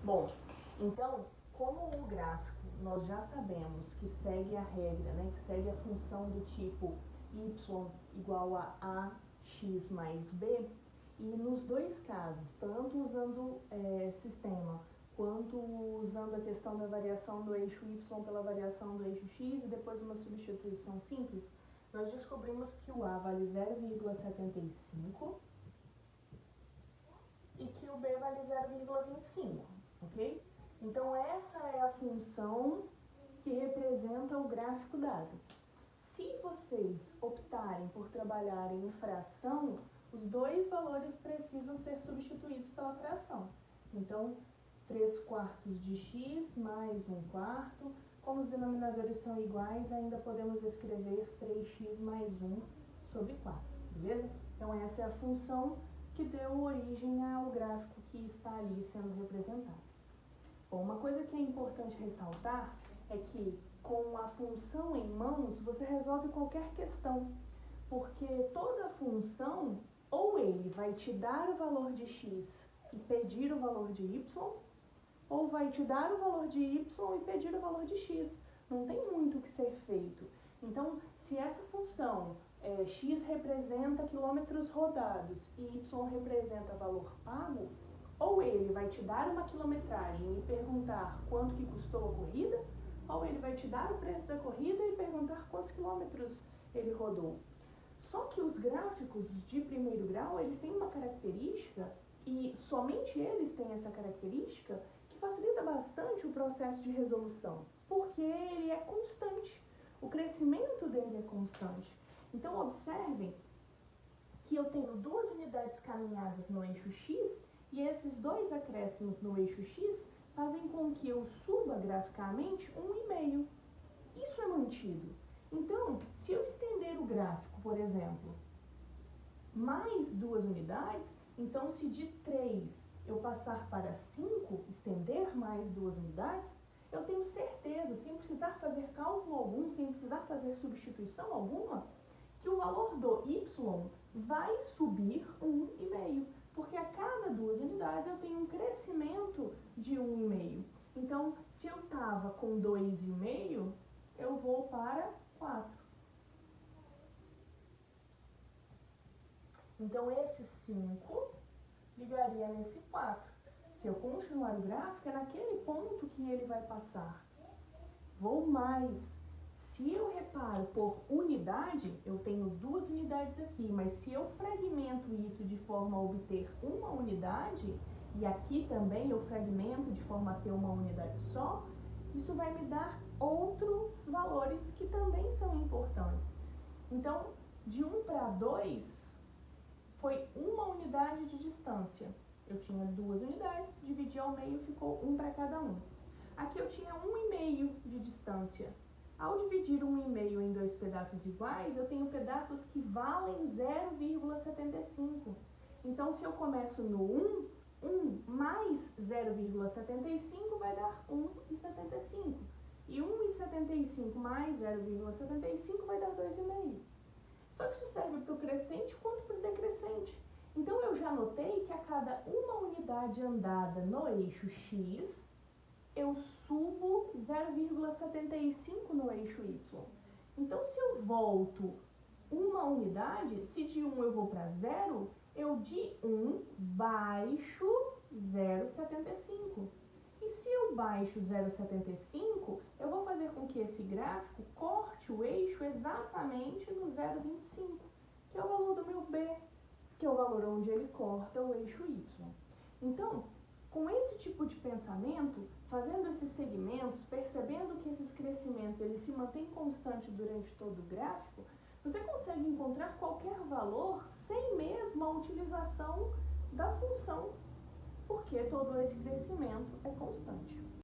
Bom, então, como o gráfico nós já sabemos que segue a regra, né, que segue a função do tipo y igual a ax mais b, e nos dois casos, tanto usando sistema, quanto usando a questão da variação do eixo y pela variação do eixo x e depois uma substituição simples, nós descobrimos que o a vale 0,75 e que o b vale 0,25, ok? Então, essa é a função que representa o gráfico dado. Se vocês optarem por trabalharem em fração, os dois valores precisam ser substituídos pela fração. Então, 3/4 de x mais 1/4. Como os denominadores são iguais, ainda podemos escrever 3x mais 1 sobre 4, beleza? Então, essa é a função que deu origem ao gráfico que está ali sendo representado. Bom, uma coisa que é importante ressaltar é que com a função em mãos você resolve qualquer questão, porque toda função ou ele vai te dar o valor de x e pedir o valor de y, ou vai te dar o valor de y e pedir o valor de x. Não tem muito o que ser feito. Então, se essa função x representa quilômetros rodados e y representa valor pago, ou ele vai te dar uma quilometragem e perguntar quanto que custou a corrida, ou ele vai te dar o preço da corrida e perguntar quantos quilômetros ele rodou. Só que os gráficos de primeiro grau, eles têm uma característica, e somente eles têm essa característica, que facilita bastante o processo de resolução, porque ele é constante. O crescimento dele é constante. Então, observem que eu tenho duas unidades caminhadas no eixo x, e esses dois acréscimos no eixo x fazem com que eu suba graficamente 1,5. Isso é mantido. Então, se eu estender o gráfico, por exemplo, mais duas unidades, então se de 3 eu passar para 5, estender mais duas unidades, eu tenho certeza, sem precisar fazer cálculo algum, sem precisar fazer substituição alguma, que o valor do y vai subir 1,5, porque a cada duas unidades eu tenho um crescimento de 1,5. Então, se eu estava com 2,5, eu vou para 4. Então, esse 5 ligaria nesse 4. Se eu continuar o gráfico, é naquele ponto que ele vai passar. Vou mais. Se eu reparo por unidade, eu tenho duas unidades aqui, mas se eu fragmento isso de forma a obter uma unidade, e aqui também eu fragmento de forma a ter uma unidade só, isso vai me dar outros valores que também são importantes. Então, de 1 para 2, foi uma unidade de distância. Eu tinha duas unidades, dividi ao meio, ficou 1 para cada um. Aqui eu tinha 1,5 de distância. Ao dividir 1,5 em dois pedaços iguais, eu tenho pedaços que valem 0,75. Então, se eu começo no 1 mais 0,75 vai dar 1,75. E 1,75 mais 0,75 vai dar 2,5. Só que isso serve para o crescente quanto para o decrescente. Então, eu já notei que a cada uma unidade andada no eixo x, eu subo 0,75 no eixo y. Então, se eu volto uma unidade, se de 1 eu vou para 0, eu de 1 baixo 0,75. E se eu baixo 0,75, eu vou fazer com que esse gráfico corte o eixo exatamente no 0,25, que é o valor do meu b, que é o valor onde ele corta o eixo y. Então, com esse tipo de pensamento, fazendo esses segmentos, percebendo que esses crescimentos eles se mantêm constantes durante todo o gráfico, você consegue encontrar qualquer valor sem mesmo a utilização da função, porque todo esse crescimento é constante.